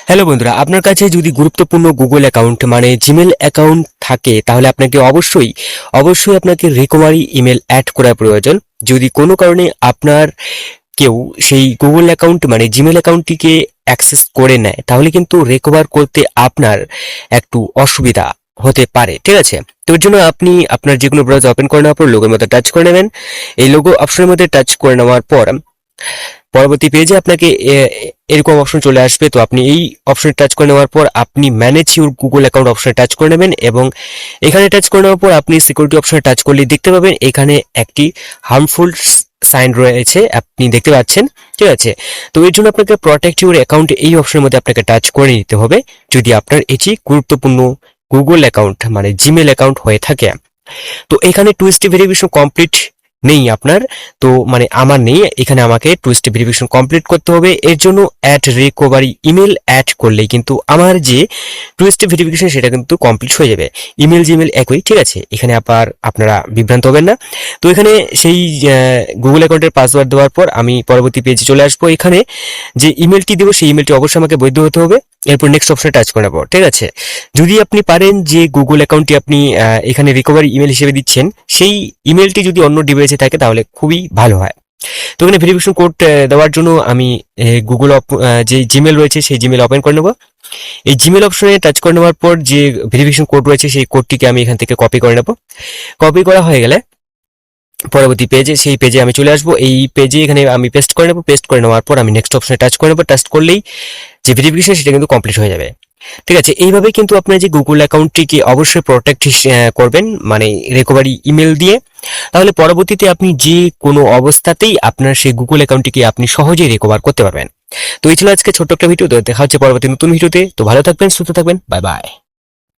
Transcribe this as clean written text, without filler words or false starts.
Hello বন্ধুরা, আপনার কাছে যদি গুরুত্বপূর্ণ গুগল অ্যাকাউন্ট মানে জিমেল অ্যাকাউন্ট থাকে তাহলে আপনাকে অবশ্যই আপনাকে রিকভারি ইমেল অ্যাড করা প্রয়োজন। যদি কোনো কারণে আপনার কেউ সেই গুগল অ্যাকাউন্ট মানে জিমেল অ্যাকাউন্টটিকে অ্যাক্সেস করে নেয় তাহলে কিন্তু রিকভার করতে আপনার একটু অসুবিধা হতে পারে, ঠিক আছে? তো এর জন্য আপনি আপনার যে কোনো ব্রাউজার ওপেন করে নেওয়ার পর লোগোর মধ্যে টাচ করে নেবেন। এই লোগো অপশনের মধ্যে টাচ করে নেওয়ার পর পরবর্তী পেজে আপনাকে এরকম অপশন চলে আসবে। তো আপনি এই অপশনে টাচ করে নেওয়ার পর আপনি ম্যানেজ ইউর গুগল অ্যাকাউন্ট অপশনে টাচ করে নেবেন এবং এখানে টাচ করে নেওয়ার পর আপনি সিকিউরিটি অপশনে টাচ করলে দেখতে পাবেন এখানে একটি হার্মফুল সাইন রয়েছে, আপনি দেখতে পাচ্ছেন, ঠিক আছে? তো এর জন্য আপনাকে প্রটেক্ট ইউর অ্যাকাউন্ট এই অপশনের মধ্যে আপনাকে টাচ করে নিতে হবে যদি আপনার এটি গুরুত্বপূর্ণ গুগল অ্যাকাউন্ট মানে জিমেল অ্যাকাউন্ট হয়ে থাকে। তো এখানে টু স্টেপ ভেরিফিকেশন কমপ্লিট নেই আপনার, তো মানে আমার নেই, এখানে আমাকে টু স্টেপ ভেরিফিকেশন কমপ্লিট করতে হবে। এর জন্য অ্যাড রিকভারি ইমেল অ্যাড করলেই কিন্তু আমার যে টু স্টেপ ভেরিফিকেশন সেটা কিন্তু কমপ্লিট হয়ে যাবে। ইমেল জিমেল একই, ঠিক আছে? এখানে আবার আপনারা বিভ্রান্ত হবেন না। তো এখানে সেই গুগল অ্যাকাউন্টের পাসওয়ার্ড দেওয়ার পর আমি পরবর্তী পেজে চলে আসবো। এখানে যে ইমেলটি দেবো সেই ইমেলটি অবশ্যই আমাকে বৈধ হতে হবে। এরপর নেক্সট অপশনে টাচ করে নেবো, ঠিক আছে? যদি আপনি পারেন যে গুগল অ্যাকাউন্টটি আপনি এখানে রিকভারি ইমেল হিসেবে দিচ্ছেন সেই ইমেলটি যদি অন্য ডিভাইসে থাকে তাহলে খুবই ভালো হয়। তো এখানে ভেরিফিকেশন কোড দেওয়ার জন্য আমি গুগল যে জিমেল রয়েছে সেই জিমেল ওপেন করে নেব। এই জিমেল অপশনে টাচ করে নেওয়ার পর যে ভেরিফিকেশন কোড রয়েছে সেই কোডটিকে আমি এখান থেকে কপি করে নেব। কপি করা হয়ে গেলে পরবর্তী পেজে সেই পেজে আমি চলে আসবো। এই পেজে এখানে আমি পেস্ট করে নেব। পেস্ট করে নেওয়ার পর আমি নেক্সট অপশনে টাচ করে নেব। টাচ করলেই যে ভেরিফিকেশন সেটা কিন্তু কমপ্লিট হয়ে যাবে, ঠিক আছে? এইভাবে কিন্তু আপনার যে গুগল অ্যাকাউন্টটিকে অবশ্যই প্রোটেক্ট করবেন মানে রিকভারি ইমেল দিয়ে, তাহলে পরবর্তীতে আপনি যে কোনো অবস্থাতেই আপনার সেই গুগল অ্যাকাউন্টটিকে আপনি সহজেই রিকভার করতে পারবেন। তো এই ছিল আজকে ছোট্ট একটা ভিডিও। তো দেখা হচ্ছে পরবর্তী নতুন ভিডিওতে। তো ভালো থাকবেন, সুস্থ থাকবেন, বাই বাই।